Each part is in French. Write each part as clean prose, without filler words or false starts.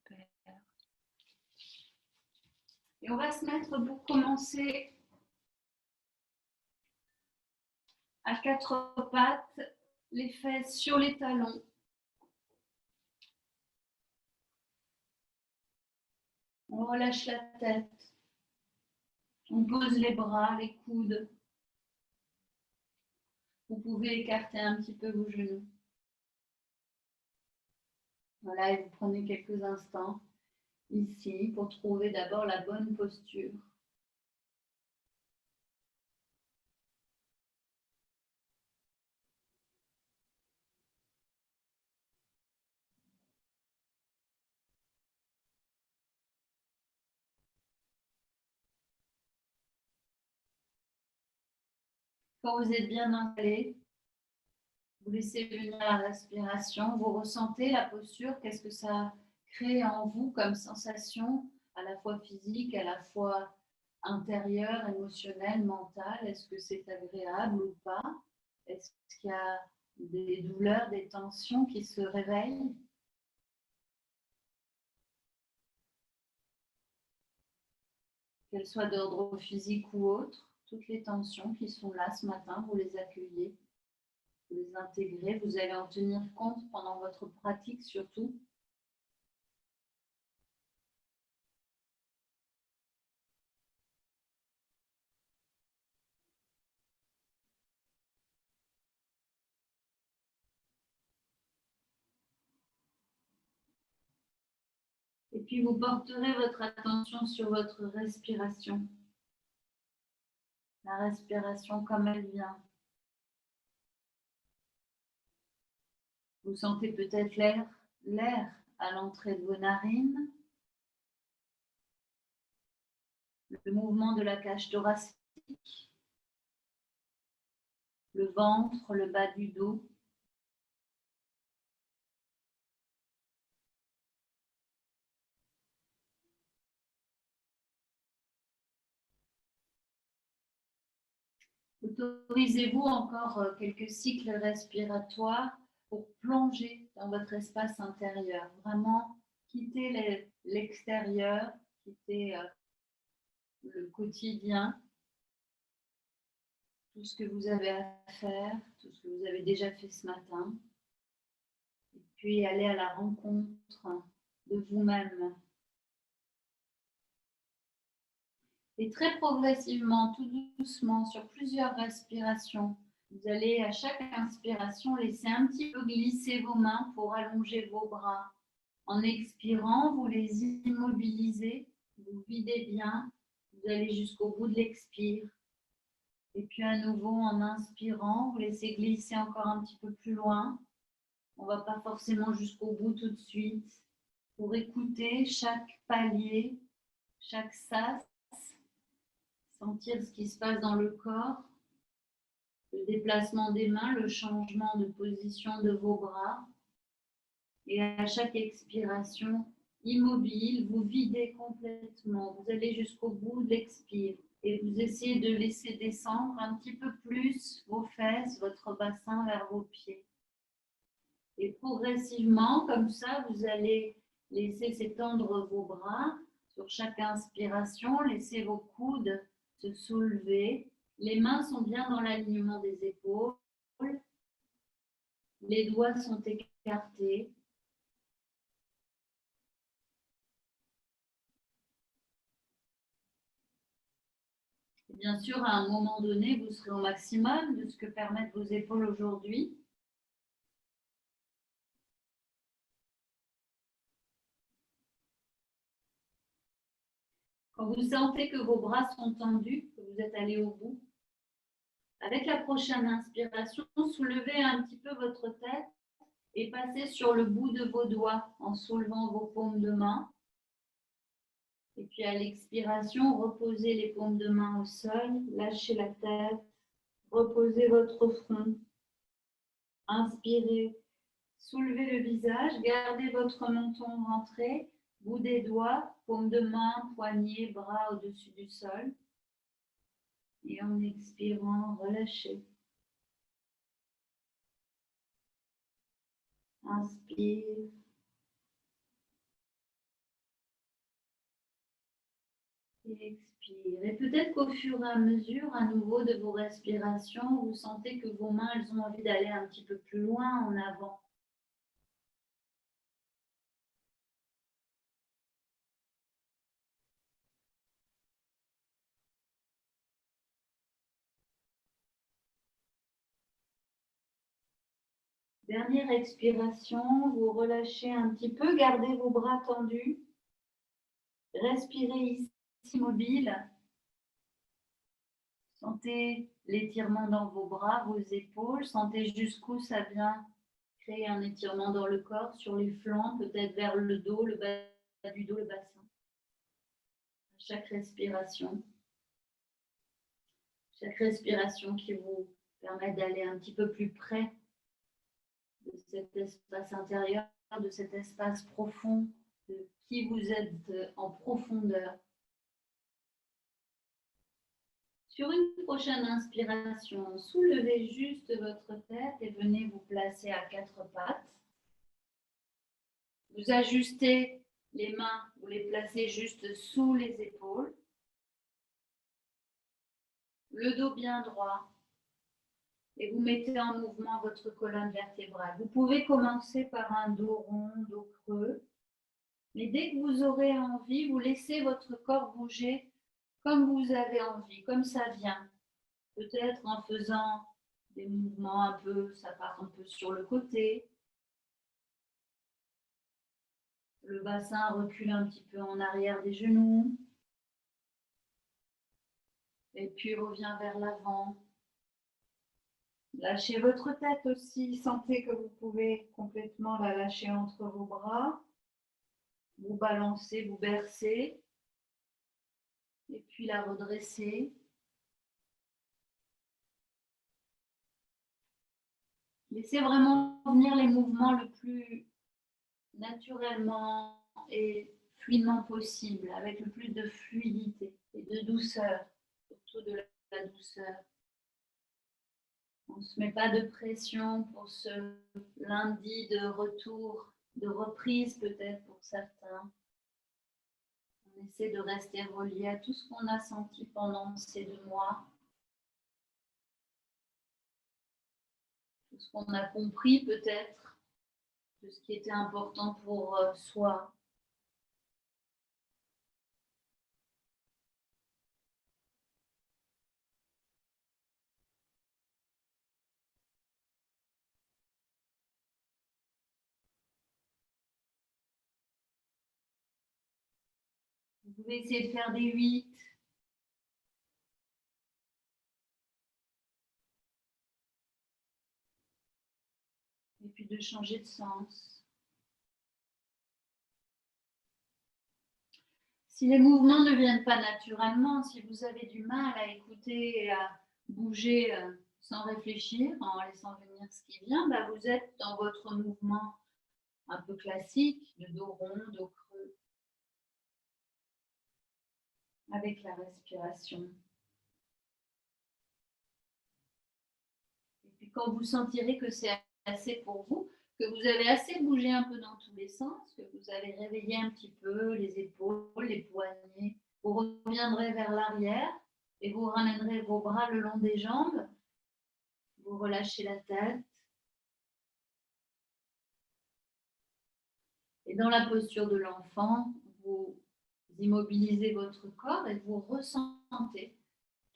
Super. Et on va se mettre pour commencer à quatre pattes, les fesses sur les talons. On relâche la tête. On pose les bras, les coudes. Vous pouvez écarter un petit peu vos genoux. Voilà, et vous prenez quelques instants ici pour trouver d'abord la bonne posture. Quand vous êtes bien installé, vous laissez venir la respiration, vous ressentez la posture, qu'est-ce que ça crée en vous comme sensation, à la fois physique, à la fois intérieure, émotionnelle, mentale. Est-ce que c'est agréable ou pas? Est-ce qu'il y a des douleurs, des tensions qui se réveillent? Qu'elles soient d'ordre physique ou autre, toutes les tensions qui sont là ce matin, vous les accueillez, vous les intégrez, vous allez en tenir compte pendant votre pratique surtout. Et puis vous porterez votre attention sur votre respiration. La respiration comme elle vient. Vous sentez peut-être l'air à l'entrée de vos narines, le mouvement de la cage thoracique, le ventre, le bas du dos. Autorisez-vous encore quelques cycles respiratoires pour plonger dans votre espace intérieur. Vraiment quitter l'extérieur, quitter le quotidien, tout ce que vous avez à faire, tout ce que vous avez déjà fait ce matin. Et puis aller à la rencontre de vous-même. Et très progressivement, tout doucement, sur plusieurs respirations, vous allez à chaque inspiration laisser un petit peu glisser vos mains pour allonger vos bras. En expirant, vous les immobilisez, vous videz bien, vous allez jusqu'au bout de l'expire. Et puis à nouveau, en inspirant, vous laissez glisser encore un petit peu plus loin. On ne va pas forcément jusqu'au bout tout de suite. Pour écouter chaque palier, chaque sas, sentir ce qui se passe dans le corps, le déplacement des mains, le changement de position de vos bras. Et à chaque expiration, immobile, vous videz complètement. Vous allez jusqu'au bout de l'expire. Et vous essayez de laisser descendre un petit peu plus vos fesses, votre bassin vers vos pieds. Et progressivement, comme ça, vous allez laisser s'étendre vos bras. Sur chaque inspiration, laissez vos coudes se soulever. Les mains sont bien dans l'alignement des épaules. Les doigts sont écartés. Et bien sûr, à un moment donné, vous serez au maximum de ce que permettent vos épaules aujourd'hui. Quand vous sentez que vos bras sont tendus, que vous êtes allé au bout, avec la prochaine inspiration, soulevez un petit peu votre tête et passez sur le bout de vos doigts en soulevant vos paumes de main. Et puis à l'expiration, reposez les paumes de main au sol, lâchez la tête, reposez votre front. Inspirez, soulevez le visage, gardez votre menton rentré, bout des doigts, paume de main, poignet, bras au-dessus du sol. Et en expirant, relâchez. Inspire. Et expire. Et peut-être qu'au fur et à mesure, à nouveau, de vos respirations, vous sentez que vos mains, elles ont envie d'aller un petit peu plus loin en avant. Dernière expiration, vous relâchez un petit peu, gardez vos bras tendus. Respirez ici mobile. Sentez l'étirement dans vos bras, vos épaules. Sentez jusqu'où ça vient créer un étirement dans le corps, sur les flancs, peut-être vers le dos, le bas du dos, le bassin. À chaque respiration qui vous permet d'aller un petit peu plus près de cet espace intérieur, de cet espace profond, de qui vous êtes en profondeur. Sur une prochaine inspiration, soulevez juste votre tête et venez vous placer à quatre pattes. Vous ajustez les mains, vous les placez juste sous les épaules. Le dos bien droit. Et vous mettez en mouvement votre colonne vertébrale. Vous pouvez commencer par un dos rond, dos creux. Mais dès que vous aurez envie, vous laissez votre corps bouger comme vous avez envie, comme ça vient. Peut-être en faisant des mouvements un peu, ça part un peu sur le côté. Le bassin recule un petit peu en arrière des genoux. Et puis revient vers l'avant. Lâchez votre tête aussi. Sentez que vous pouvez complètement la lâcher entre vos bras. Vous balancez, vous bercez. Et puis la redresser. Laissez vraiment venir les mouvements le plus naturellement et fluidement possible, avec le plus de fluidité et de douceur, surtout de la douceur. On ne se met pas de pression pour ce lundi de retour, de reprise peut-être pour certains. On essaie de rester relié à tout ce qu'on a senti pendant ces 2 mois. Tout ce qu'on a compris peut-être de ce qui était important pour soi. Vous pouvez essayer de faire des 8. Et puis de changer de sens. Si les mouvements ne viennent pas naturellement, si vous avez du mal à écouter et à bouger sans réfléchir, en laissant venir ce qui vient, bah vous êtes dans votre mouvement un peu classique, de dos rond, dos creux, avec la respiration. Et puis quand vous sentirez que c'est assez pour vous, que vous avez assez bougé un peu dans tous les sens, que vous avez réveillé un petit peu les épaules, les poignets, vous reviendrez vers l'arrière et vous ramènerez vos bras le long des jambes. Vous relâchez la tête. Et dans la posture de l'enfant, vous immobilisez votre corps et vous ressentez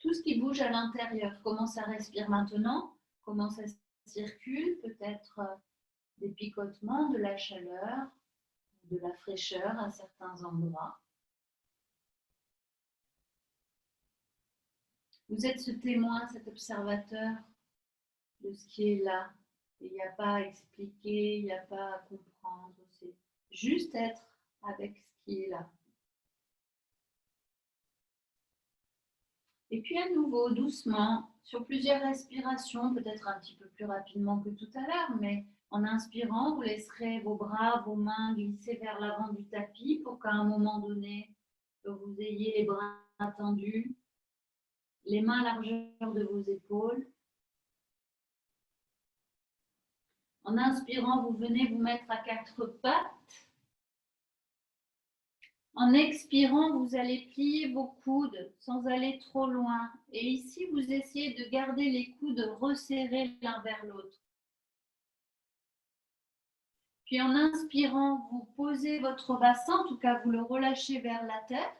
tout ce qui bouge à l'intérieur. Comment ça respire maintenant, comment ça circule, peut-être des picotements, de la chaleur, de la fraîcheur à certains endroits. Vous êtes ce témoin, cet observateur de ce qui est là. Il n'y a pas à expliquer, il n'y a pas à comprendre. C'est juste être avec ce qui est là. Et puis à nouveau, doucement, sur plusieurs respirations, peut-être un petit peu plus rapidement que tout à l'heure, mais en inspirant, vous laisserez vos bras, vos mains glisser vers l'avant du tapis pour qu'à un moment donné, vous ayez les bras tendus, les mains à largeur de vos épaules. En inspirant, vous venez vous mettre à quatre pattes. En expirant, vous allez plier vos coudes sans aller trop loin. Et ici, vous essayez de garder les coudes resserrés l'un vers l'autre. Puis en inspirant, vous posez votre bassin, en tout cas vous le relâchez vers la terre.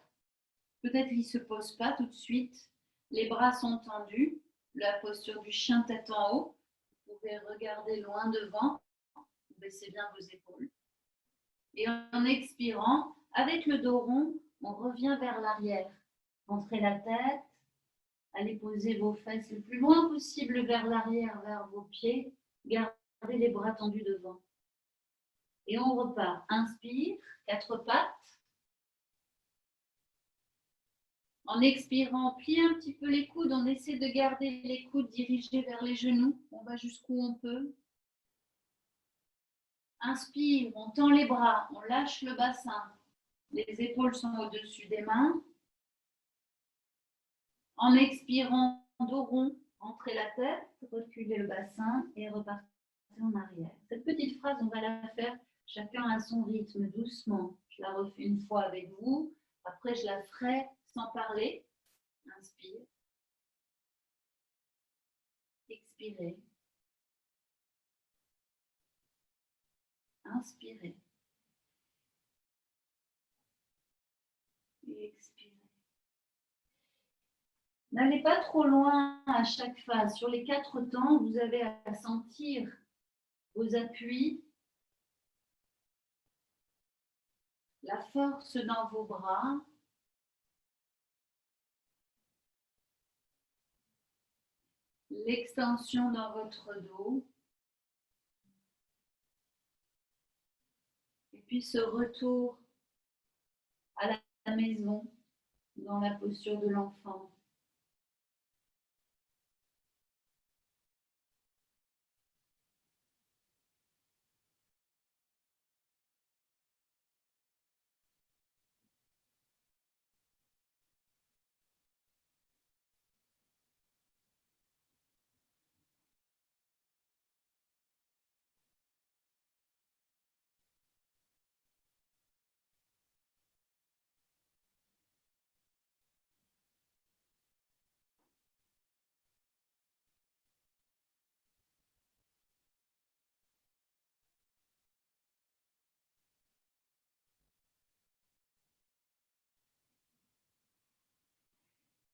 Peut-être qu'il ne se pose pas tout de suite. Les bras sont tendus, la posture du chien tête en haut. Vous pouvez regarder loin devant, vous baissez bien vos épaules. Et en expirant, avec le dos rond, on revient vers l'arrière. Rentrez la tête, allez poser vos fesses le plus loin possible vers l'arrière, vers vos pieds. Gardez les bras tendus devant. Et on repart. Inspire, 4 pattes. En expirant, pliez un petit peu les coudes. On essaie de garder les coudes dirigés vers les genoux. On va jusqu'où on peut. Inspire, on tend les bras, on lâche le bassin. Les épaules sont au-dessus des mains. En expirant, dos rond, rentrez la tête, reculez le bassin et repartez en arrière. Cette petite phrase, on va la faire chacun à son rythme, doucement. Je la refais une fois avec vous. Après, je la ferai sans parler. Inspire. Expirez. Inspirez. Et expirez. N'allez pas trop loin à chaque phase. Sur les 4 temps, vous avez à sentir vos appuis, la force dans vos bras, l'extension dans votre dos, et puis ce retour à la maison dans la posture de l'enfant.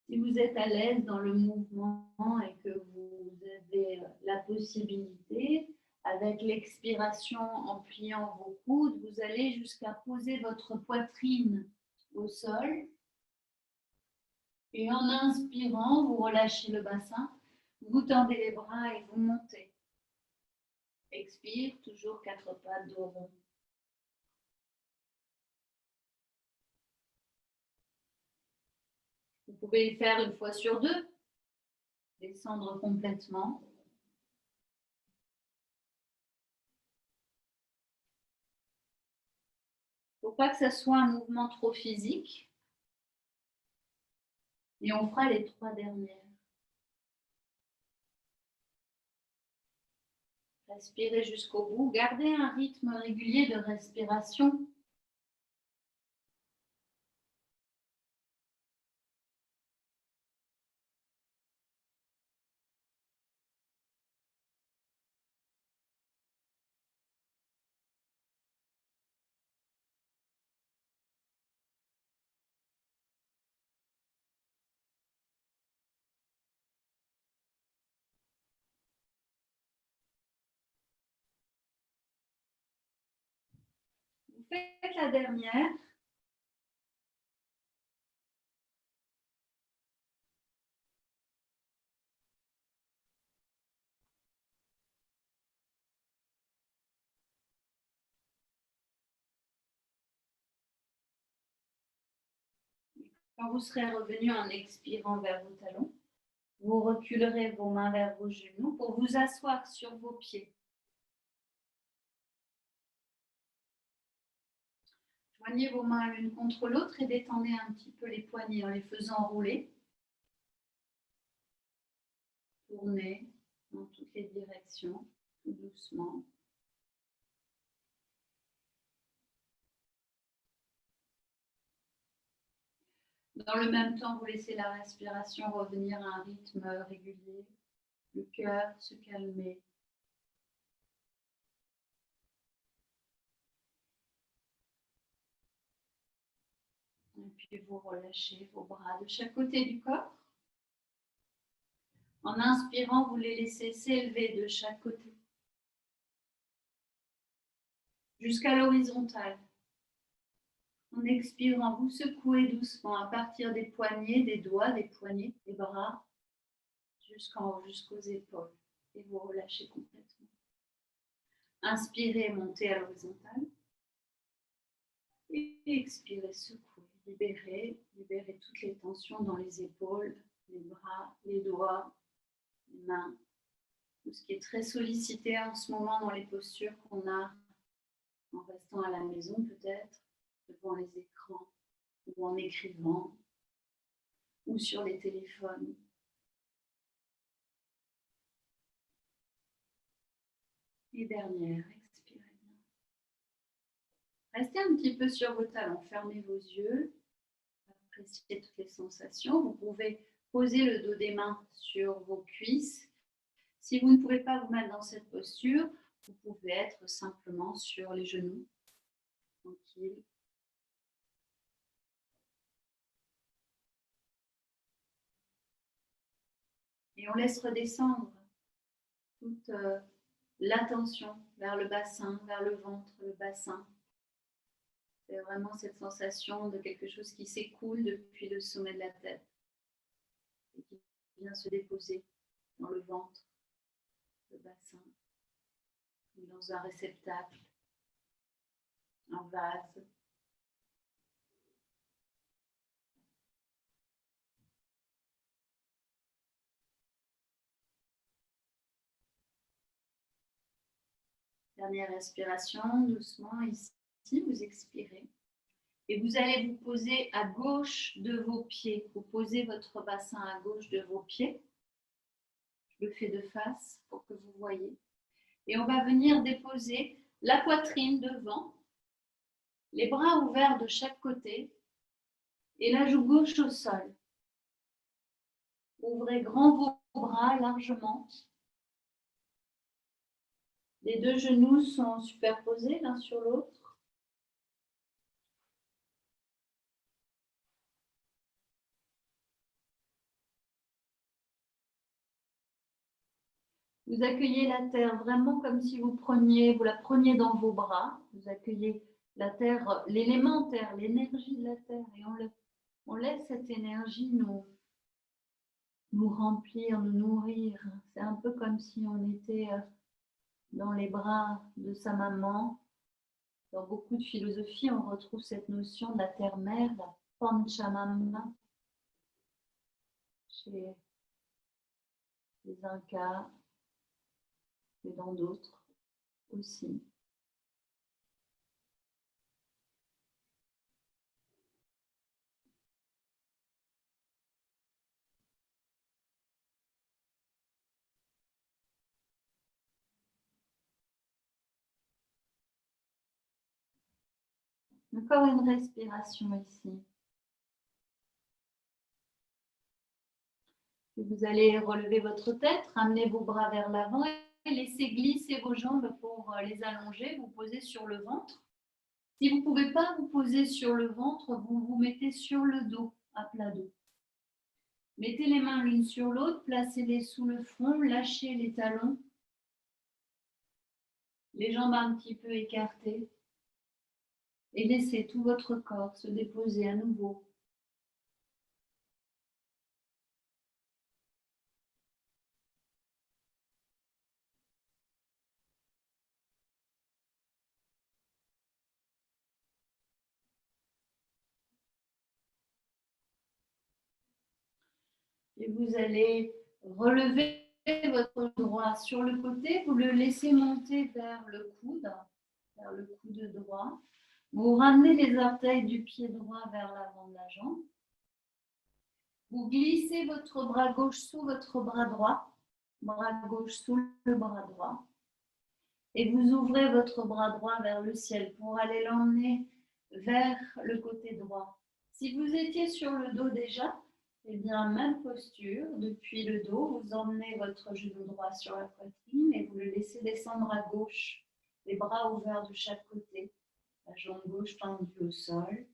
Si vous êtes à l'aise dans le mouvement et que vous avez la possibilité, avec l'expiration en pliant vos coudes, vous allez jusqu'à poser votre poitrine au sol. Et en inspirant, vous relâchez le bassin, vous tendez les bras et vous montez. Expire, toujours 4 pattes dos rond. Vous pouvez le faire une fois sur 2, descendre complètement. Il ne faut pas que ça soit un mouvement trop physique. Et on fera les 3 dernières. Respirez jusqu'au bout. Gardez un rythme régulier de respiration. Vous faites la dernière. Quand vous serez revenu en expirant vers vos talons, vous reculerez vos mains vers vos genoux pour vous asseoir sur vos pieds. Joignez vos mains l'une contre l'autre et détendez un petit peu les poignets en les faisant rouler. Tournez dans toutes les directions, tout doucement. Dans le même temps, vous laissez la respiration revenir à un rythme régulier, le cœur se calmer. Et puis vous relâchez vos bras de chaque côté du corps. En inspirant, vous les laissez s'élever de chaque côté jusqu'à l'horizontale. En expirant, vous secouez doucement à partir des poignets, des doigts, des poignets, des bras, jusqu'en haut, jusqu'aux épaules. Et vous relâchez complètement. Inspirez, montez à l'horizontale. Et expirez, secouez, libérez toutes les tensions dans les épaules, les bras, les doigts, les mains. Tout ce qui est très sollicité en ce moment dans les postures qu'on a en restant à la maison peut-être, devant les écrans, ou en écrivant, ou sur les téléphones. Et dernière, expirez bien. Restez un petit peu sur vos talons, fermez vos yeux, appréciez toutes les sensations. Vous pouvez poser le dos des mains sur vos cuisses. Si vous ne pouvez pas vous mettre dans cette posture, vous pouvez être simplement sur les genoux, tranquille. Et on laisse redescendre toute l'attention vers le bassin, vers le ventre, le bassin. C'est vraiment cette sensation de quelque chose qui s'écoule depuis le sommet de la tête et qui vient se déposer dans le ventre, le bassin, dans un réceptacle, un vase. Dernière respiration, doucement ici, vous expirez. Et vous allez vous poser à gauche de vos pieds. Vous posez votre bassin à gauche de vos pieds. Je le fais de face pour que vous voyez. Et on va venir déposer la poitrine devant, les bras ouverts de chaque côté et la joue gauche au sol. Ouvrez grand vos bras largement. Les deux genoux sont superposés l'un sur l'autre. Vous accueillez la terre vraiment comme si vous la preniez dans vos bras. Vous accueillez la terre, l'élément terre, l'énergie de la terre. Et on laisse cette énergie nous remplir, nous nourrir. C'est un peu comme si on était dans les bras de sa maman. Dans beaucoup de philosophies, on retrouve cette notion de la terre-mère, la Panchamama, chez les Incas et dans d'autres aussi. Encore une respiration ici. Et vous allez relever votre tête, ramener vos bras vers l'avant et laisser glisser vos jambes pour les allonger. Vous posez sur le ventre. Si vous ne pouvez pas vous poser sur le ventre, vous vous mettez sur le dos, à plat dos. Mettez les mains l'une sur l'autre, placez-les sous le front, lâchez les talons. Les jambes un petit peu écartées. Et laissez tout votre corps se déposer à nouveau. Et vous allez relever votre droit sur le côté, vous le laissez monter vers le coude droit. Vous ramenez les orteils du pied droit vers l'avant de la jambe. Vous glissez votre bras gauche sous votre bras droit, bras gauche sous le bras droit. Et vous ouvrez votre bras droit vers le ciel pour aller l'emmener vers le côté droit. Si vous étiez sur le dos déjà, eh bien, même posture. Depuis le dos, vous emmenez votre genou droit sur la poitrine et vous le laissez descendre à gauche, les bras ouverts de chaque côté, la jambe gauche tendue au sol.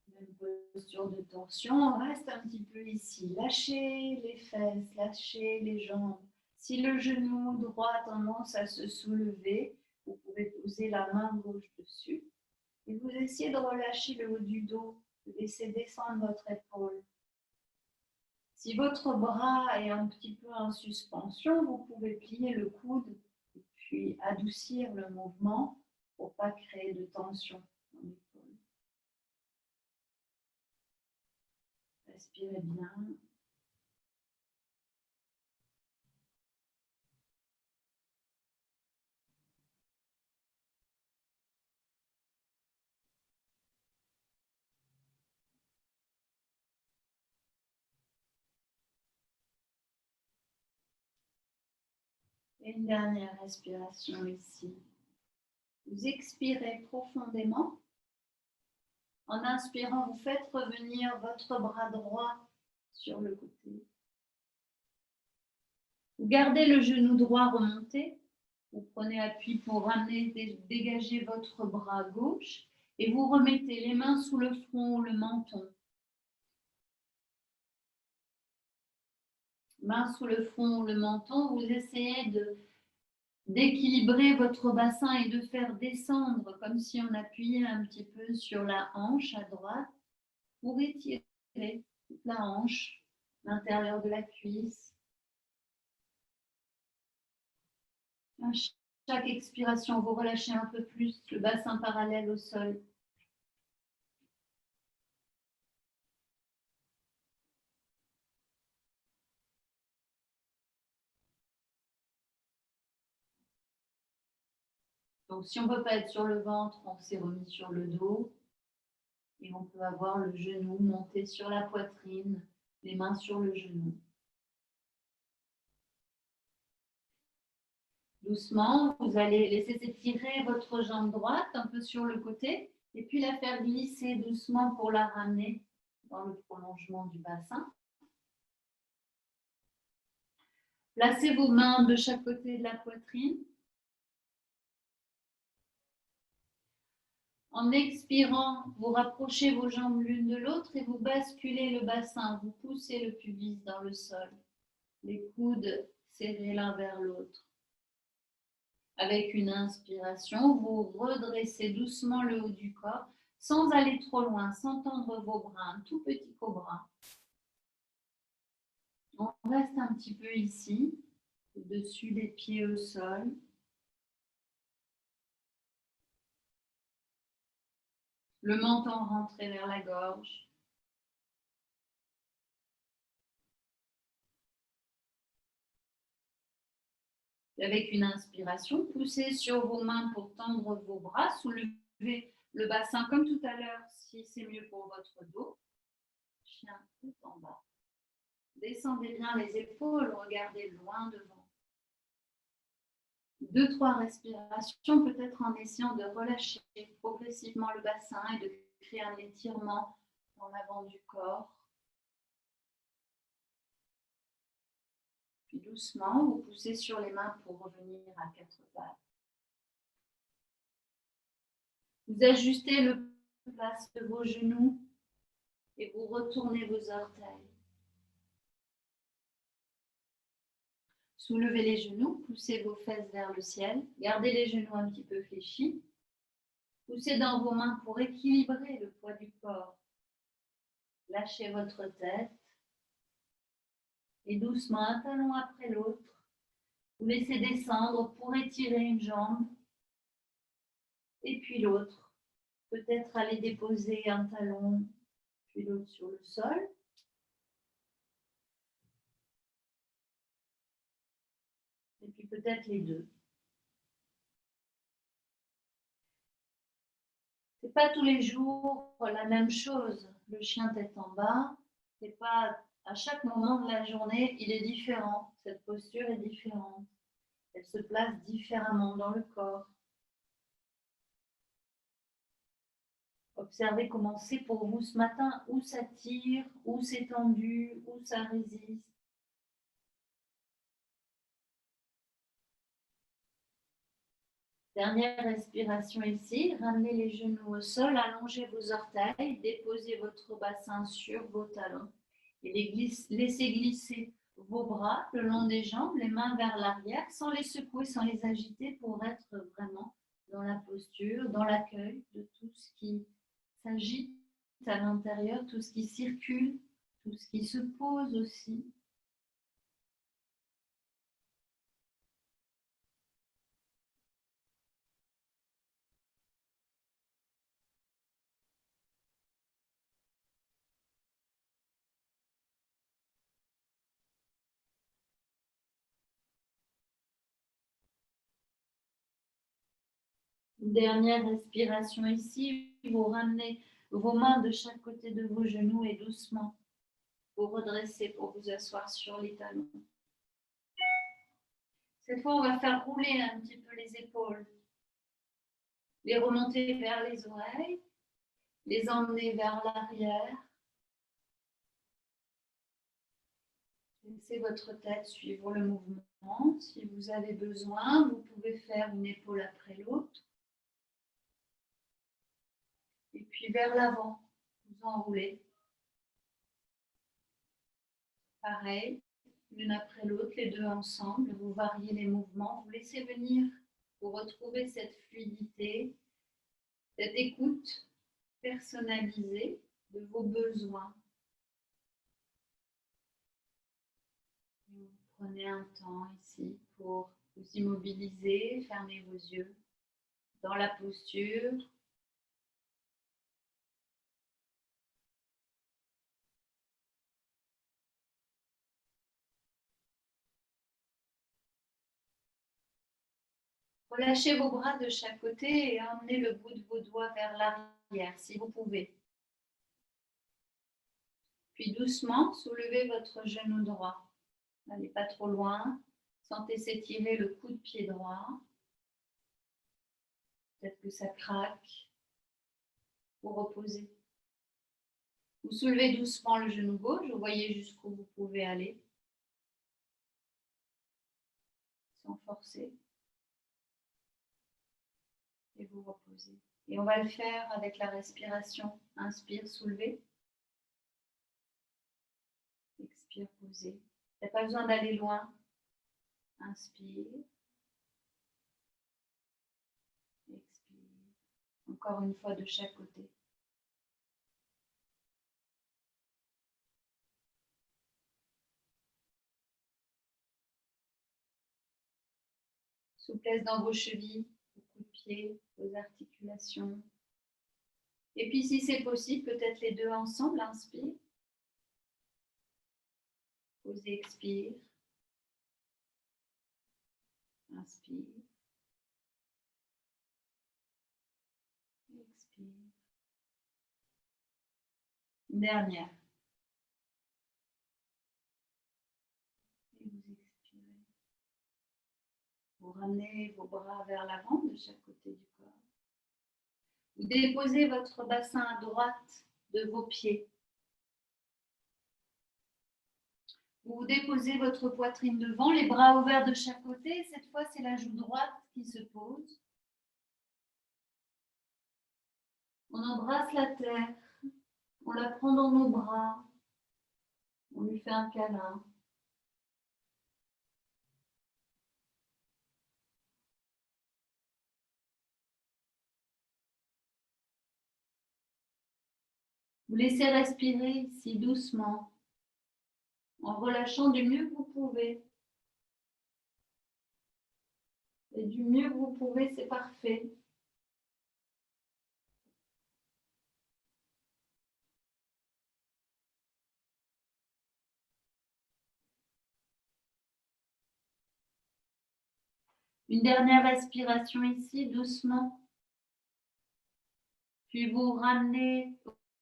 Même posture de torsion, on reste un petit peu ici. Lâchez les fesses, lâchez les jambes. Si le genou droit a tendance à se soulever, vous pouvez poser la main gauche dessus. Et vous essayez de relâcher le haut du dos, de laisser descendre votre épaule. Si votre bras est un petit peu en suspension, vous pouvez plier le coude et puis adoucir le mouvement pour ne pas créer de tension dans l'épaule. Respirez bien. Et une dernière respiration ici. Vous expirez profondément. En inspirant, vous faites revenir votre bras droit sur le côté. Vous gardez le genou droit remonté. Vous prenez appui pour ramener, dégager votre bras gauche et vous remettez les mains sous le front ou le menton. Mains sous le front ou le menton, vous essayez d'équilibrer votre bassin et de faire descendre comme si on appuyait un petit peu sur la hanche à droite pour étirer toute la hanche, l'intérieur de la cuisse. À chaque expiration, vous relâchez un peu plus le bassin parallèle au sol. Donc, si on ne peut pas être sur le ventre, on s'est remis sur le dos. Et on peut avoir le genou monté sur la poitrine, les mains sur le genou. Doucement, vous allez laisser s'étirer votre jambe droite un peu sur le côté et puis la faire glisser doucement pour la ramener dans le prolongement du bassin. Placez vos mains de chaque côté de la poitrine. En expirant, vous rapprochez vos jambes l'une de l'autre et vous basculez le bassin. Vous poussez le pubis dans le sol. Les coudes serrés l'un vers l'autre. Avec une inspiration, vous redressez doucement le haut du corps sans aller trop loin, sans tendre vos bras, un tout petit cobra. On reste un petit peu ici, au-dessus des pieds au sol. Le menton rentré vers la gorge. Et avec une inspiration, poussez sur vos mains pour tendre vos bras, soulevez le bassin comme tout à l'heure si c'est mieux pour votre dos. Chien tout en bas. Descendez bien les épaules, regardez loin devant. 2-3 respirations, peut-être en essayant de relâcher progressivement le bassin et de créer un étirement dans l'avant du corps. Puis doucement, vous poussez sur les mains pour revenir à 4 pattes. Vous ajustez le place de vos genoux et vous retournez vos orteils. Soulevez les genoux, poussez vos fesses vers le ciel. Gardez les genoux un petit peu fléchis. Poussez dans vos mains pour équilibrer le poids du corps. Lâchez votre tête. Et doucement, un talon après l'autre, vous laissez descendre pour étirer une jambe. Et puis l'autre. Peut-être aller déposer un talon, puis l'autre sur le sol. Et puis peut-être les deux. C'est pas tous les jours la même chose. Le chien tête en bas, c'est pas à chaque moment de la journée, il est différent. Cette posture est différente. Elle se place différemment dans le corps. Observez comment c'est pour vous ce matin, où ça tire, où c'est tendu, où ça résiste. Dernière respiration ici. Ramenez les genoux au sol, allongez vos orteils, déposez votre bassin sur vos talons et laissez glisser vos bras le long des jambes, les mains vers l'arrière, sans les secouer, sans les agiter, pour être vraiment dans la posture, dans l'accueil de tout ce qui s'agite à l'intérieur, tout ce qui circule, tout ce qui se pose aussi. Une dernière respiration ici. Vous ramenez vos mains de chaque côté de vos genoux et doucement vous redressez pour vous asseoir sur les talons. Cette fois, on va faire rouler un petit peu les épaules, les remonter vers les oreilles, les emmener vers l'arrière. Laissez votre tête suivre le mouvement. Si vous avez besoin, vous pouvez faire une épaule après l'autre. Et puis vers l'avant, vous enroulez. Pareil, l'une après l'autre, les deux ensemble. Vous variez les mouvements. Vous laissez venir, vous retrouvez cette fluidité, cette écoute personnalisée de vos besoins. Vous prenez un temps ici pour vous immobiliser, fermez vos yeux dans la posture. Relâchez vos bras de chaque côté et emmenez le bout de vos doigts vers l'arrière si vous pouvez. Puis doucement, soulevez votre genou droit. N'allez pas trop loin. Sentez s'étirer le coude pied droit. Peut-être que ça craque. Vous reposez. Vous soulevez doucement le genou gauche. Vous voyez jusqu'où vous pouvez aller. Sans forcer. Et vous reposez. Et on va le faire avec la respiration. Inspire, soulevez. Expire, posez. Il n'y a pas besoin d'aller loin. Inspire. Expire. Encore une fois de chaque côté. Souplesse dans vos chevilles, vos coups de pied, vos articulations. Et puis si c'est possible, peut-être les deux ensemble. Inspire. Posez, expire. Inspire. Expire. Une dernière. Et vous expirez. Vous ramenez vos bras vers l'avant de chaque côté du corps. Vous déposez votre bassin à droite de vos pieds. Vous déposez votre poitrine devant, les bras ouverts de chaque côté. Cette fois, c'est la joue droite qui se pose. On embrasse la terre. On la prend dans nos bras. On lui fait un câlin. Vous laissez respirer ici doucement, en relâchant du mieux que vous pouvez. Et du mieux que vous pouvez, c'est parfait. Une dernière respiration ici, doucement. Puis vous ramenez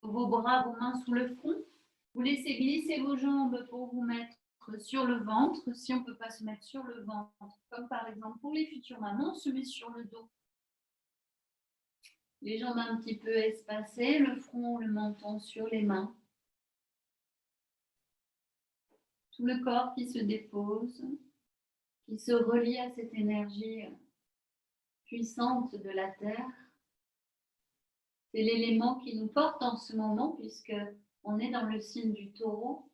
vos bras, vos mains sous le front. Vous laissez glisser vos jambes pour vous mettre sur le ventre. Si on ne peut pas se mettre sur le ventre, comme par exemple pour les futures mamans, on se met sur le dos. Les jambes un petit peu espacées, le front, le menton sur les mains. Tout le corps qui se dépose, qui se relie à cette énergie puissante de la Terre. C'est l'élément qui nous porte en ce moment puisque on est dans le signe du Taureau.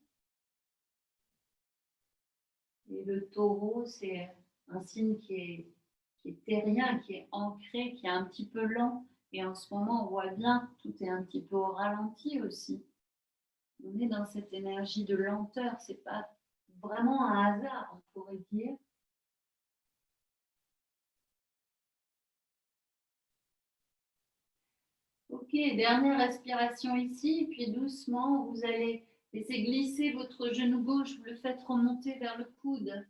Et le Taureau, c'est un signe qui est terrien, qui est ancré, qui est un petit peu lent. Et en ce moment, on voit bien, tout est un petit peu au ralenti aussi. On est dans cette énergie de lenteur. C'est pas vraiment un hasard, on pourrait dire. Ok, dernière respiration ici, puis doucement, vous allez laisser glisser votre genou gauche, vous le faites remonter vers le coude.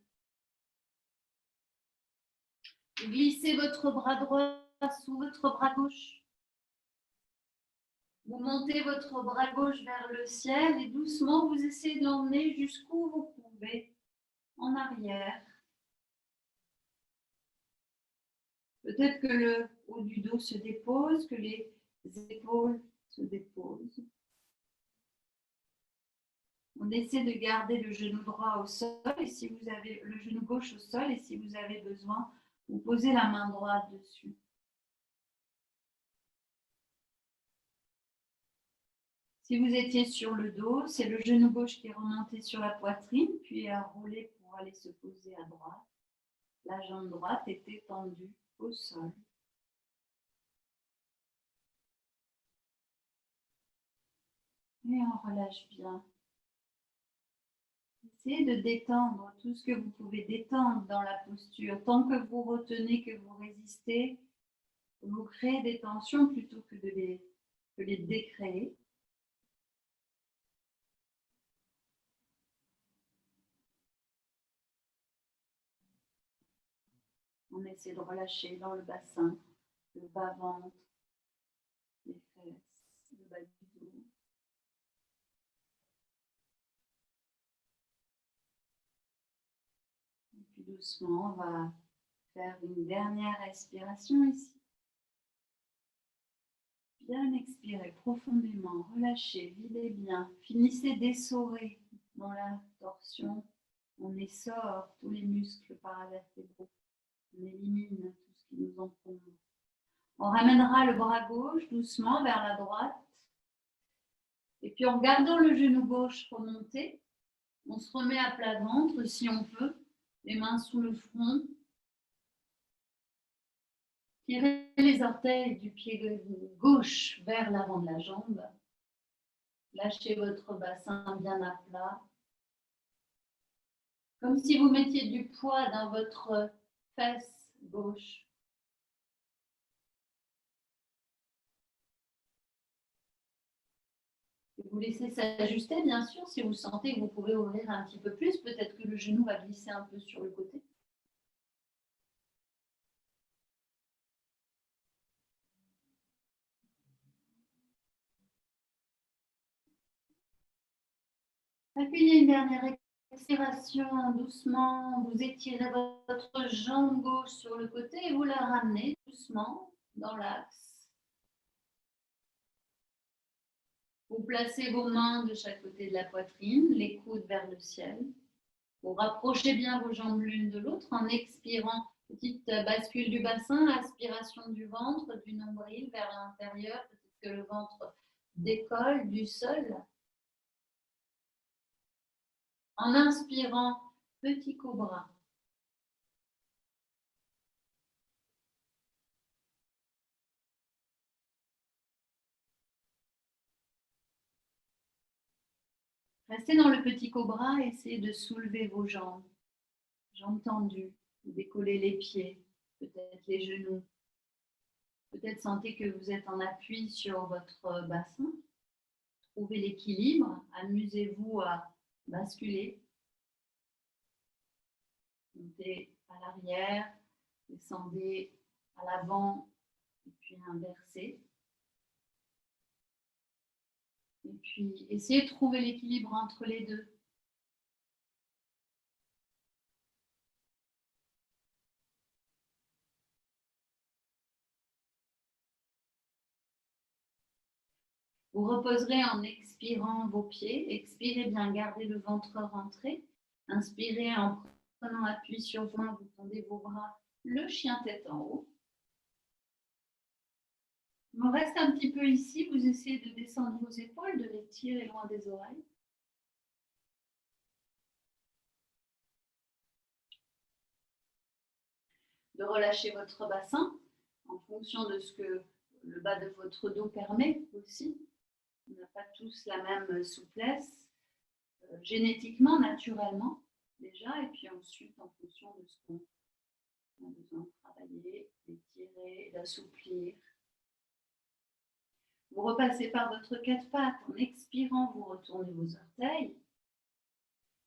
Glissez votre bras droit sous votre bras gauche. Vous montez votre bras gauche vers le ciel et doucement, vous essayez de l'emmener jusqu'où vous pouvez, en arrière. Peut-être que le haut du dos se dépose, que les épaules se déposent. On essaie de garder le genou droit au sol et si vous avez le genou gauche au sol et si vous avez besoin, vous posez la main droite dessus. Si vous étiez sur le dos, c'est le genou gauche qui est remonté sur la poitrine, puis à rouler pour aller se poser à droite. La jambe droite est étendue au sol. Et on relâche bien. Essayez de détendre tout ce que vous pouvez détendre dans la posture. Tant que vous retenez, que vous résistez, vous créez des tensions plutôt que de les décréer. On essaie de relâcher dans le bassin, le bas-ventre, les fesses, le bas du dos. Et puis doucement, on va faire une dernière respiration ici. Bien expirer profondément, relâchez, videz bien. Finissez d'essorer dans la torsion. On essore tous les muscles paravertébraux. On élimine tout ce qui nous encombre. On ramènera le bras gauche doucement vers la droite. Et puis en gardant le genou gauche remonté, on se remet à plat ventre si on peut, les mains sous le front. Tirez les orteils du pied gauche vers l'avant de la jambe. Lâchez votre bassin bien à plat. Comme si vous mettiez du poids dans votre fesse gauche. Vous laissez s'ajuster, bien sûr. Si vous sentez que vous pouvez ouvrir un petit peu plus, peut-être que le genou va glisser un peu sur le côté. Accueillez une dernière expiration doucement. Vous étirez votre jambe gauche sur le côté et vous la ramenez doucement dans l'axe. Vous placez vos mains de chaque côté de la poitrine, les coudes vers le ciel. Vous rapprochez bien vos jambes l'une de l'autre en expirant. Petite bascule du bassin, aspiration du ventre, du nombril vers l'intérieur. Peut-être que le ventre décolle du sol. En inspirant, petit cobra. Restez dans le petit cobra, essayez de soulever vos jambes. Jambes tendues, décollez les pieds, peut-être les genoux. Peut-être sentez que vous êtes en appui sur votre bassin. Trouvez l'équilibre, amusez-vous à basculer. Montez à l'arrière, descendez à l'avant et puis inversez. Et puis essayez de trouver l'équilibre entre les deux. Vous reposerez en expirant vos pieds. Expirez bien, gardez le ventre rentré. Inspirez en prenant appui sur vos mains, vous tendez vos bras, le chien tête en haut. On reste un petit peu ici, vous essayez de descendre vos épaules, de les tirer loin des oreilles. De relâcher votre bassin en fonction de ce que le bas de votre dos permet aussi. On n'a pas tous la même souplesse, génétiquement, naturellement déjà, et puis ensuite en fonction de ce qu'on a besoin de travailler, d'étirer, d'assouplir. Vous repassez par votre quatre pattes. En expirant, vous retournez vos orteils.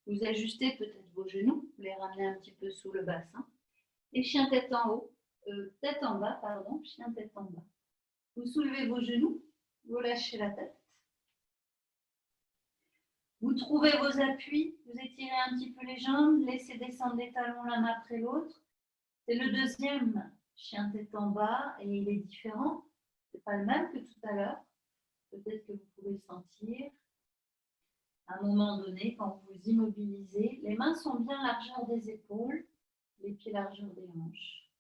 Vous ajustez peut-être vos genoux, vous les ramenez un petit peu sous le bassin. Et chien tête en haut, tête en bas, pardon, chien tête en bas. Vous soulevez vos genoux, vous lâchez la tête. Vous trouvez vos appuis, vous étirez un petit peu les jambes, laissez descendre les talons l'un après l'autre. C'est le deuxième chien tête en bas et il est différent. Ce n'est pas le même que tout à l'heure. Peut-être que vous pouvez sentir à un moment donné quand vous vous immobilisez. Les mains sont bien largeur des épaules, les pieds largeur des hanches.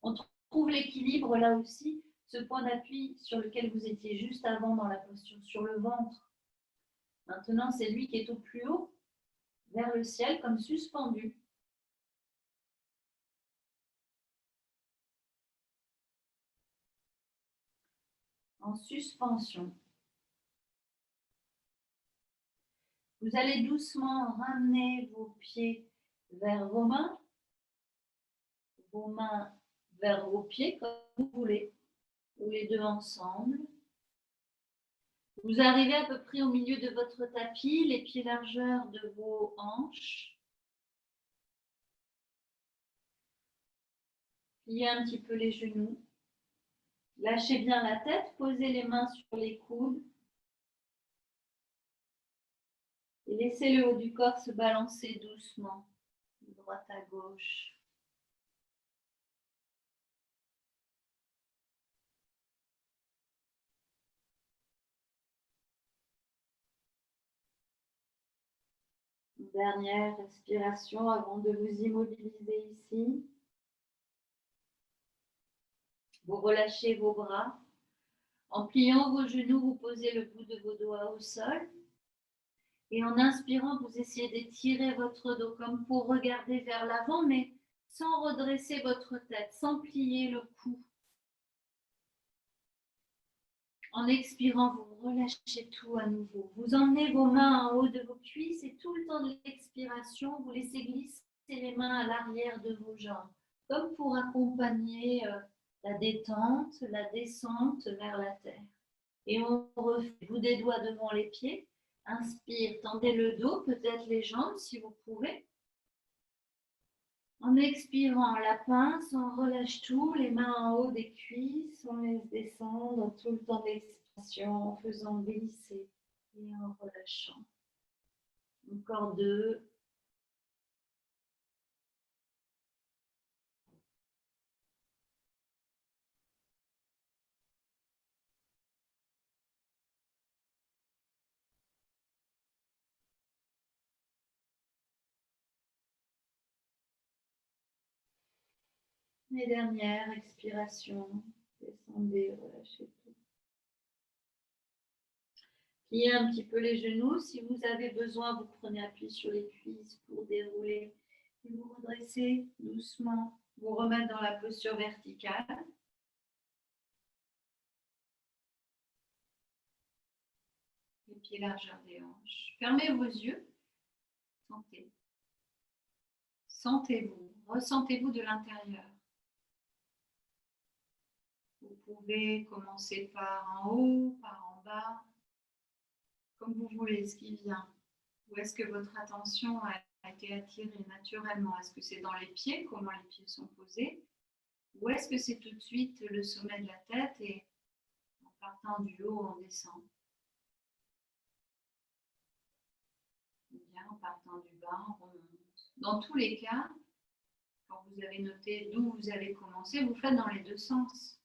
On trouve l'équilibre là aussi, ce point d'appui sur lequel vous étiez juste avant dans la posture sur le ventre. Maintenant, c'est lui qui est au plus haut, vers le ciel, comme suspendu. En suspension. Vous allez doucement ramener vos pieds vers vos mains vers vos pieds comme vous voulez, ou les deux ensemble. Vous arrivez à peu près au milieu de votre tapis, les pieds largeur de vos hanches. Pliez un petit peu les genoux. Lâchez bien la tête, posez les mains sur les coudes. Et laissez le haut du corps se balancer doucement, de droite à gauche. Une dernière respiration avant de vous immobiliser ici. Vous relâchez vos bras. En pliant vos genoux, vous posez le bout de vos doigts au sol. Et en inspirant, vous essayez d'étirer votre dos comme pour regarder vers l'avant, mais sans redresser votre tête, sans plier le cou. En expirant, vous relâchez tout à nouveau. Vous emmenez vos mains en haut de vos cuisses et tout le temps de l'expiration, vous laissez glisser les mains à l'arrière de vos jambes, comme pour accompagner la détente, la descente vers la terre. Et on refait bout des doigts devant les pieds. Inspire, tendez le dos, peut-être les jambes si vous pouvez. En expirant, la pince, on relâche tout, les mains en haut des cuisses, on laisse descendre tout le temps d'expiration en faisant glisser et en relâchant. Encore deux. Et dernière expiration, descendez, relâchez tout. Pliez un petit peu les genoux. Si vous avez besoin, vous prenez appui sur les cuisses pour dérouler. Et vous redressez doucement. Vous remettre dans la posture verticale. Les pieds largeur des hanches. Fermez vos yeux. Sentez. Sentez-vous. Ressentez-vous de l'intérieur. Vous pouvez commencer par en haut, par en bas, comme vous voulez, ce qui vient. Où est-ce que votre attention a été attirée naturellement? Est-ce que c'est dans les pieds, comment les pieds sont posés? Ou est-ce que c'est tout de suite le sommet de la tête et en partant du haut, on descend? Ou bien en partant du bas, on remonte. Dans tous les cas, quand vous avez noté d'où vous avez commencé, vous faites dans les deux sens.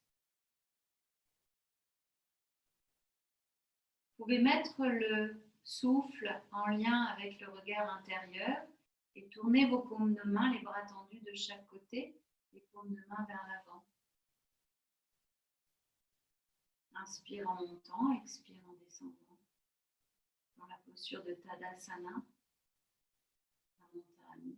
pouvez mettre le souffle en lien avec le regard intérieur et tourner vos paumes de main, les bras tendus de chaque côté, les paumes de main vers l'avant. Inspire en montant, expire en descendant. Dans la posture de Tadasana, la montagne.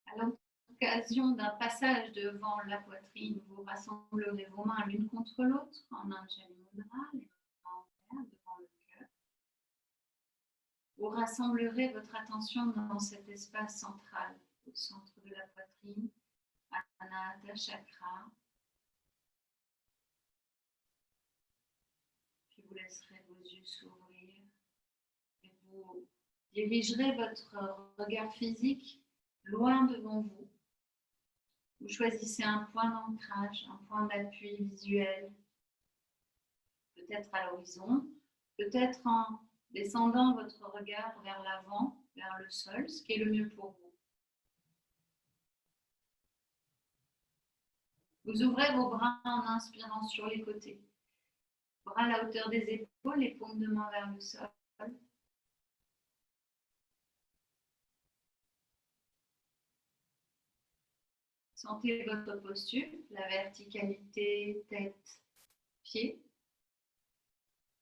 À l'occasion d'un passage devant la poitrine, vous rassemblerez vos mains l'une contre l'autre en Anjali Mudra, les mains en terre devant le cœur. Vous rassemblerez votre attention dans cet espace central, au centre de la poitrine, Anahata Chakra. Puis vous laisserez vos yeux s'ouvrir et vous dirigerez votre regard physique loin devant vous. Vous choisissez un point d'ancrage, un point d'appui visuel, peut-être à l'horizon, peut-être en descendant votre regard vers l'avant, vers le sol, ce qui est le mieux pour vous. Vous ouvrez vos bras en inspirant sur les côtés. Bras à la hauteur des épaules, les paumes de main vers le sol. Sentez votre posture, la verticalité tête-pied,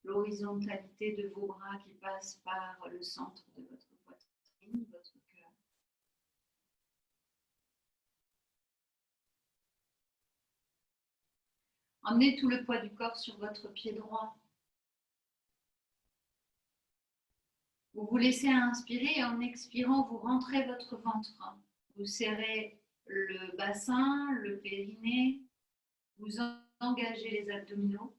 l'horizontalité de vos bras qui passent par le centre de votre poitrine, votre cœur. Emmenez tout le poids du corps sur votre pied droit. Vous vous laissez inspirer et en expirant, vous rentrez votre ventre. Vous serrez le bassin, le périnée, vous engagez les abdominaux.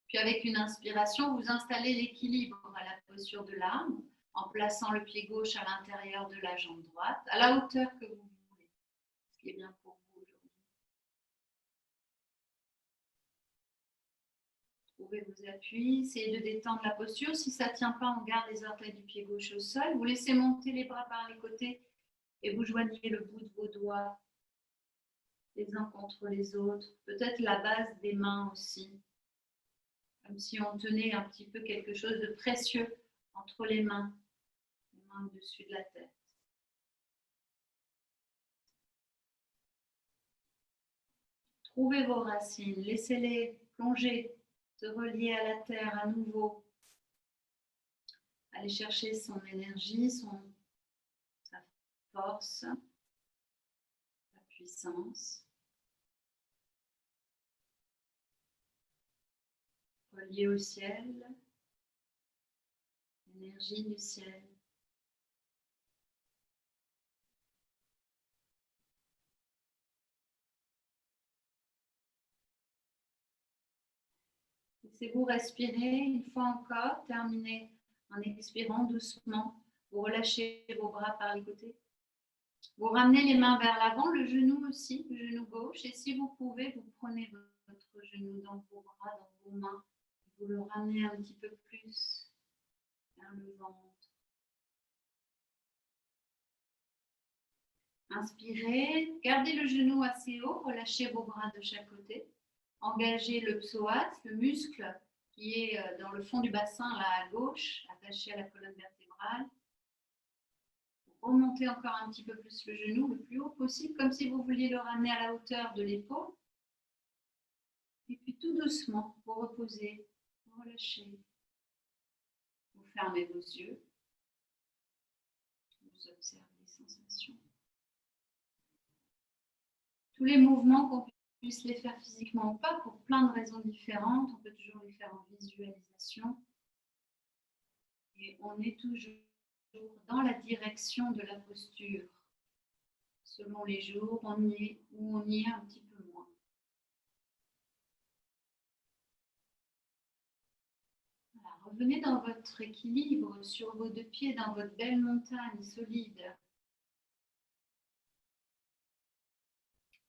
Puis avec une inspiration, vous installez l'équilibre à la posture de l'âme en plaçant le pied gauche à l'intérieur de la jambe droite, à la hauteur que vous voulez, ce qui est bien pour vous aujourd'hui. Trouvez vos appuis, essayez de détendre la posture. Si ça ne tient pas, on garde les orteils du pied gauche au sol. Vous laissez monter les bras par les côtés et vous joignez le bout de vos doigts les uns contre les autres. Peut-être la base des mains aussi. Comme si on tenait un petit peu quelque chose de précieux entre les mains au-dessus de la tête. Trouvez vos racines, laissez-les plonger, se relier à la terre à nouveau. Allez chercher son énergie, sa force, sa puissance. Relié au ciel, l'énergie du ciel. Laissez-vous respirer une fois encore, terminez en expirant doucement. Vous relâchez vos bras par les côtés. Vous ramenez les mains vers l'avant, le genou aussi, le genou gauche. Et si vous pouvez, vous prenez votre genou dans vos bras, dans vos mains. Vous le ramenez un petit peu plus vers le ventre. Inspirez, gardez le genou assez haut, relâchez vos bras de chaque côté. Engagez le psoas, le muscle qui est dans le fond du bassin, là à gauche, attaché à la colonne vertébrale. Remontez encore un petit peu plus le genou, le plus haut possible, comme si vous vouliez le ramener à la hauteur de l'épaule. Et puis tout doucement, vous reposez, vous relâchez. Vous fermez vos yeux. Vous observez les sensations. Tous les mouvements, qu'on puisse les faire physiquement ou pas, pour plein de raisons différentes, on peut toujours les faire en visualisation. Et on est toujours dans la direction de la posture. Selon les jours, on y est ou on y est un petit peu moins. Voilà, Revenez dans votre équilibre sur vos 2 pieds, dans votre belle montagne solide.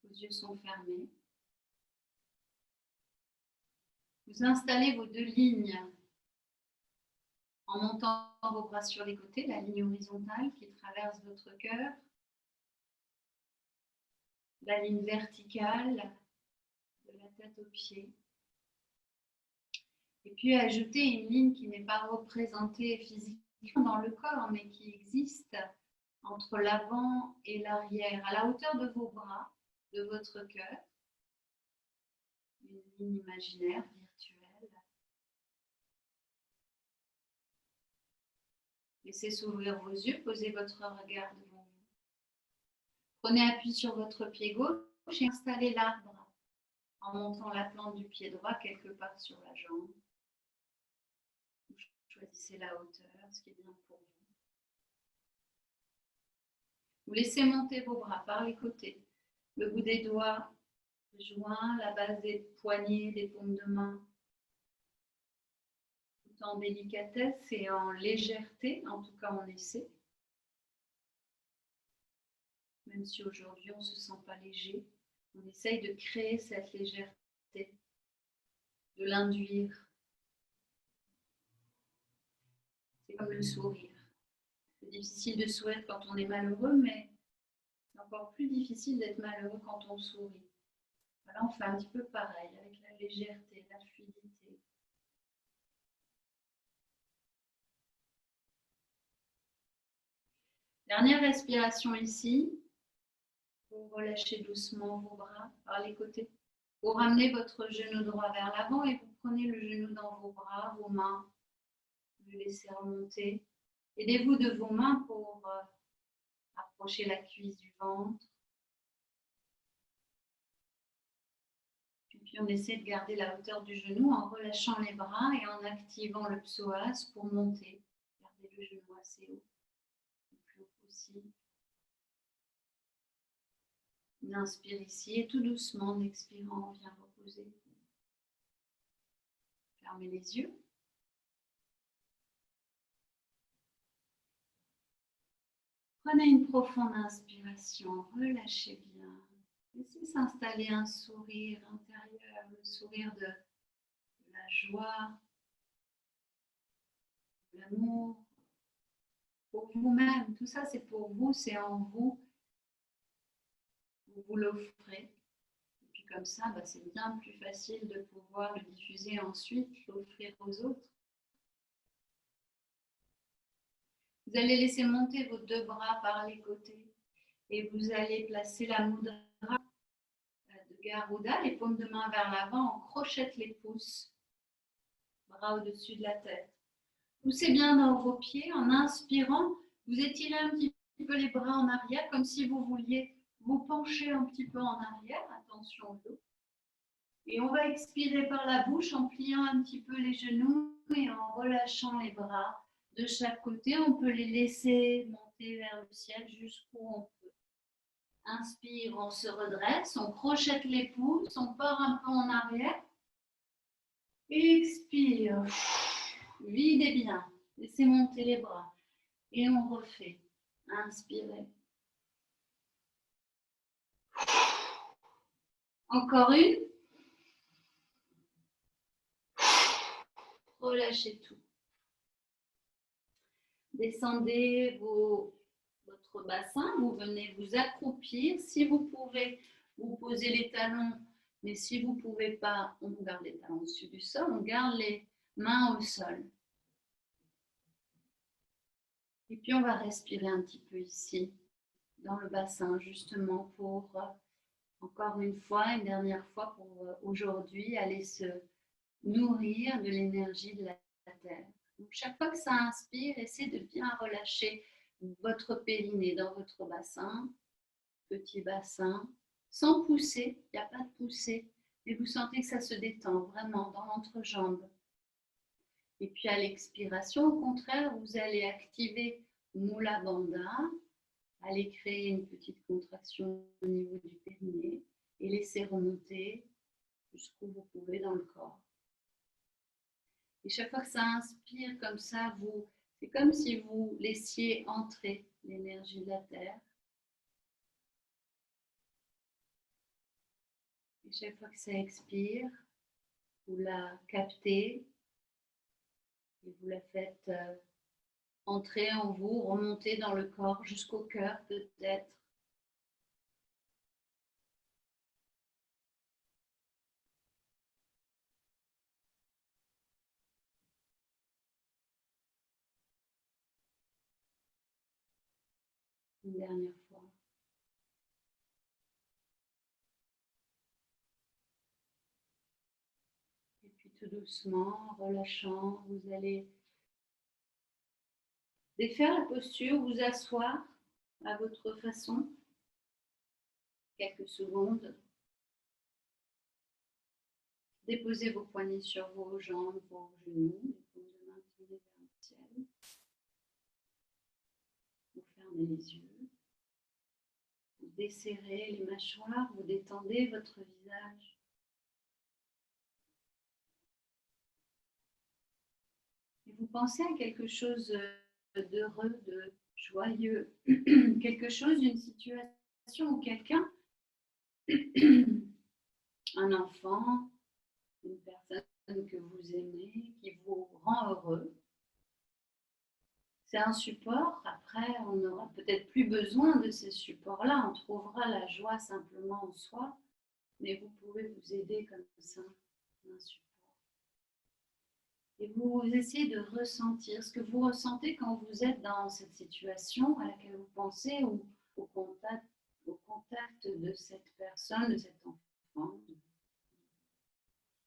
Vos yeux sont fermés. Vous installez vos 2 lignes en montant vos bras sur les côtés, la ligne horizontale qui traverse votre cœur, la ligne verticale de la tête aux pieds. Et puis ajoutez une ligne qui n'est pas représentée physiquement dans le corps, mais qui existe entre l'avant et l'arrière, à la hauteur de vos bras, de votre cœur. Une ligne imaginaire, virtuelle. Laissez s'ouvrir vos yeux, posez votre regard devant vous. Prenez appui sur votre pied gauche et installez l'arbre en montant la plante du pied droit quelque part sur la jambe. Choisissez la hauteur, ce qui est bien pour vous. Vous laissez monter vos bras par les côtés, le bout des doigts joints, la base des poignets, des paumes de main, tout en délicatesse et en légèreté, en tout cas on essaie. Même si aujourd'hui on ne se sent pas léger, on essaye de créer cette légèreté, de l'induire. C'est comme le sourire. C'est difficile de sourire quand on est malheureux, mais c'est encore plus difficile d'être malheureux quand on sourit. Voilà, on fait un petit peu pareil, avec la légèreté, la fluidité. Dernière respiration ici. Vous relâchez doucement vos bras par les côtés. Vous ramenez votre genou droit vers l'avant et vous prenez le genou dans vos bras, vos mains. Vous le laissez remonter. Aidez-vous de vos mains pour approcher la cuisse du ventre. Puis on essaie de garder la hauteur du genou en relâchant les bras et en activant le psoas pour monter. Gardez le genou assez haut, le plus haut possible. On inspire ici et tout doucement, en expirant, on vient reposer. Fermez les yeux. Prenez une profonde inspiration, relâchez bien. Laissez s'installer un sourire intérieur, le sourire de la joie, de l'amour, pour vous-même. Tout ça, c'est pour vous, c'est en vous. Vous vous l'offrez. Et puis comme ça, c'est bien plus facile de pouvoir le diffuser ensuite, l'offrir aux autres. Vous allez laisser monter vos 2 bras par les côtés et vous allez placer la mudra de Garuda, les paumes de main vers l'avant, on crochette les pouces, bras au-dessus de la tête. Poussez bien dans vos pieds en inspirant, vous étirez un petit peu les bras en arrière comme si vous vouliez vous pencher un petit peu en arrière, attention au dos. Et on va expirer par la bouche en pliant un petit peu les genoux et en relâchant les bras de chaque côté. On peut les laisser monter vers le ciel jusqu'où on peut. Inspire, on se redresse, on crochette les pouces, on part un peu en arrière. Expire, videz bien, laissez monter les bras. Et on refait. Inspirez. Encore une. Relâchez tout. Descendez votre bassin, vous venez vous accroupir. Si vous pouvez, vous posez les talons, mais si vous ne pouvez pas, on garde les talons au-dessus du sol, on garde les mains au sol. Et puis on va respirer un petit peu ici, dans le bassin, justement pour, encore une fois, une dernière fois pour aujourd'hui, aller se nourrir de l'énergie de la terre. Donc, chaque fois que ça inspire, essayez de bien relâcher votre périnée dans votre bassin, petit bassin, sans pousser, il n'y a pas de poussée, mais vous sentez que ça se détend vraiment dans l'entrejambe. Et puis à l'expiration, au contraire, vous allez activer Mula Bandha, allez créer une petite contraction au niveau du périnée et laisser remonter jusqu'où vous pouvez dans le corps. Et chaque fois que ça inspire comme ça, c'est comme si vous laissiez entrer l'énergie de la Terre. Et chaque fois que ça expire, vous la captez et vous la faites entrer en vous, remonter dans le corps jusqu'au cœur peut-être. Une dernière fois. Et puis tout doucement, relâchant, vous allez défaire la posture, vous asseoir à votre façon, quelques secondes. Déposez vos poignets sur vos jambes, vos genoux, les paumes de main tournées vers le ciel. Vous fermez les yeux. Vous desserrez les mâchoires, vous détendez votre visage. Et vous pensez à quelque chose d'heureux, de joyeux, quelque chose, une situation ou quelqu'un, un enfant, une personne que vous aimez, qui vous rend heureux. C'est un support. Après, on n'aura peut-être plus besoin de ces supports-là. On trouvera la joie simplement en soi, mais vous pouvez vous aider comme ça, un support. Et vous essayez de ressentir ce que vous ressentez quand vous êtes dans cette situation à laquelle vous pensez ou au contact de cette personne, de cet enfant, de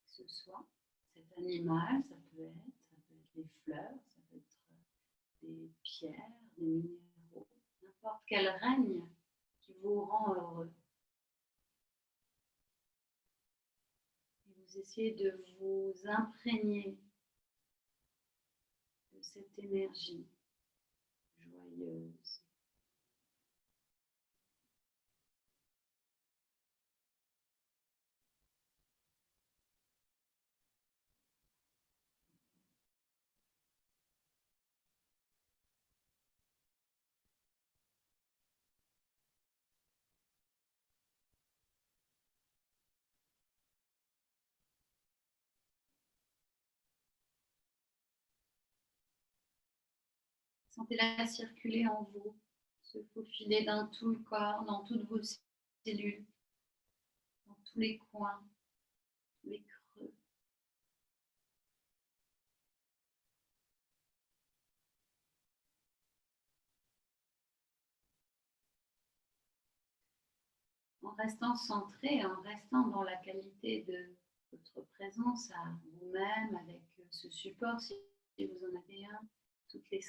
ce soit. Cet animal, ça peut être des fleurs, ça peut être des pierres, des minéraux, n'importe quel règne qui vous rend heureux. Et vous essayez de vous imprégner de cette énergie joyeuse. Sentez-la circuler en vous, se faufiler dans tout le corps, dans toutes vos cellules, dans tous les coins, les creux. En restant centré, en restant dans la qualité de votre présence à vous-même, avec ce support, si vous en avez un, toutes les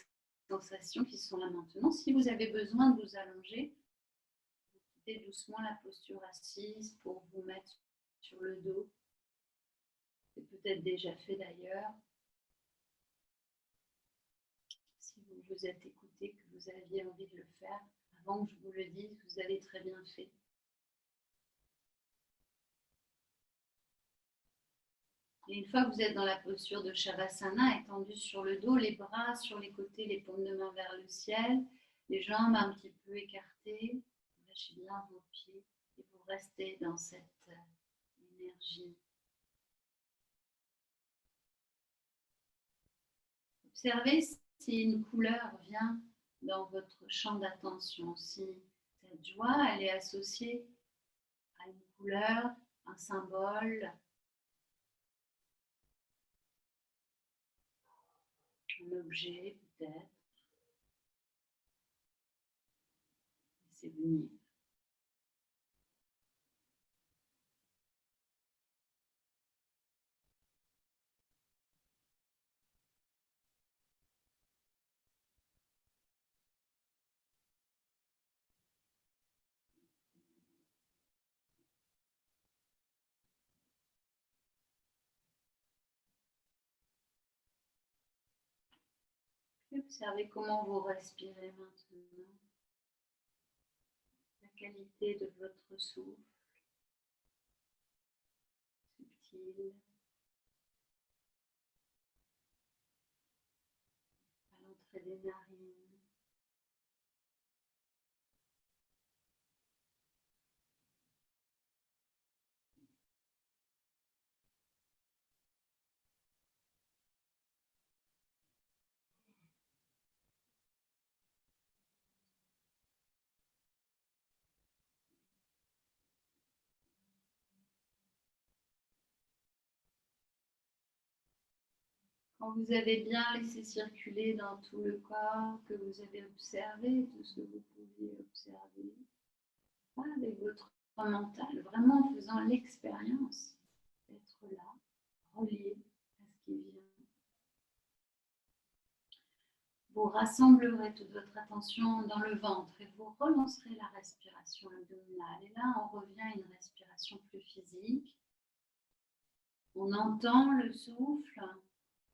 sensations qui sont là maintenant. Si vous avez besoin de vous allonger, vous quittez doucement la posture assise pour vous mettre sur le dos. C'est peut-être déjà fait d'ailleurs. Si vous vous êtes écouté, que vous aviez envie de le faire, avant que je vous le dise, vous avez très bien fait. Et une fois que vous êtes dans la posture de Shavasana, étendu sur le dos, les bras sur les côtés, les paumes de main vers le ciel, les jambes un petit peu écartées, vous lâchez bien vos pieds et vous restez dans cette énergie. Observez si une couleur vient dans votre champ d'attention, si cette joie, elle est associée à une couleur, un symbole, un objet peut-être. Laissez venir. Observez comment vous respirez maintenant, la qualité de votre souffle, subtil, près des narines. Quand vous avez bien laissé circuler dans tout le corps, que vous avez observé tout ce que vous pouviez observer, avec votre mental, vraiment en faisant l'expérience d'être là, relié à ce qui vient. Vous rassemblerez toute votre attention dans le ventre et vous relancerez la respiration abdominale. Et là, on revient à une respiration plus physique. On entend le souffle,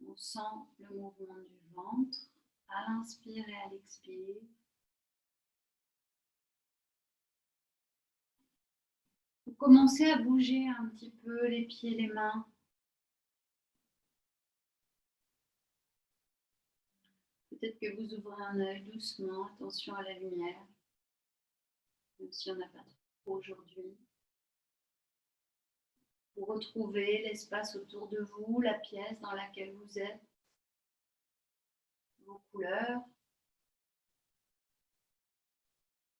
on sent le mouvement du ventre à l'inspire et à l'expire. Vous commencez à bouger un petit peu les pieds, les mains. Peut-être que vous ouvrez un œil doucement, attention à la lumière, même si on n'a pas trop aujourd'hui. Vous retrouvez l'espace autour de vous, la pièce dans laquelle vous êtes, vos couleurs,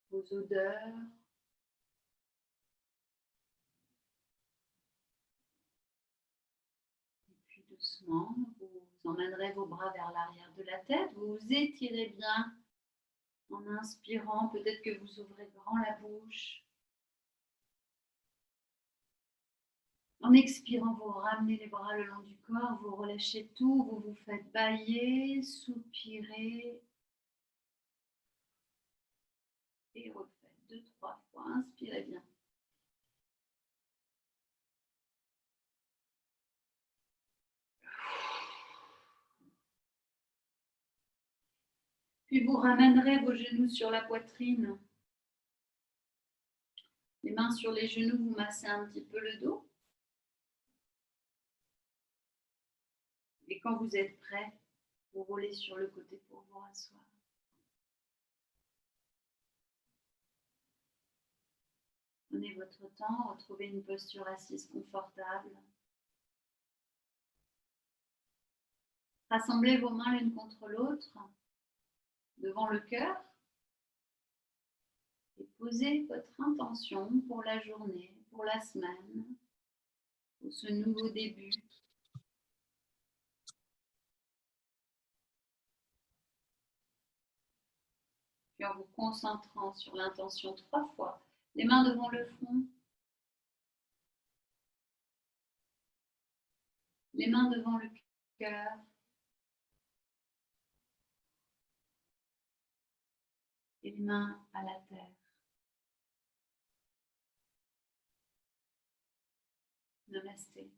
vos odeurs. Et puis doucement, vous emmènerez vos bras vers l'arrière de la tête, vous vous étirez bien en inspirant, peut-être que vous ouvrez grand la bouche. En expirant, vous ramenez les bras le long du corps, vous relâchez tout, vous vous faites bâiller, soupirer et refaites 2-3 fois. Inspirez bien. Puis vous ramènerez vos genoux sur la poitrine. Les mains sur les genoux, vous massez un petit peu le dos. Et quand vous êtes prêt, vous roulez sur le côté pour vous rasseoir. Prenez votre temps, retrouvez une posture assise confortable. Rassemblez vos mains l'une contre l'autre devant le cœur et posez votre intention pour la journée, pour la semaine, pour ce nouveau début. Puis en vous concentrant sur l'intention 3 fois, les mains devant le front, les mains devant le cœur, et les mains à la terre. Namasté.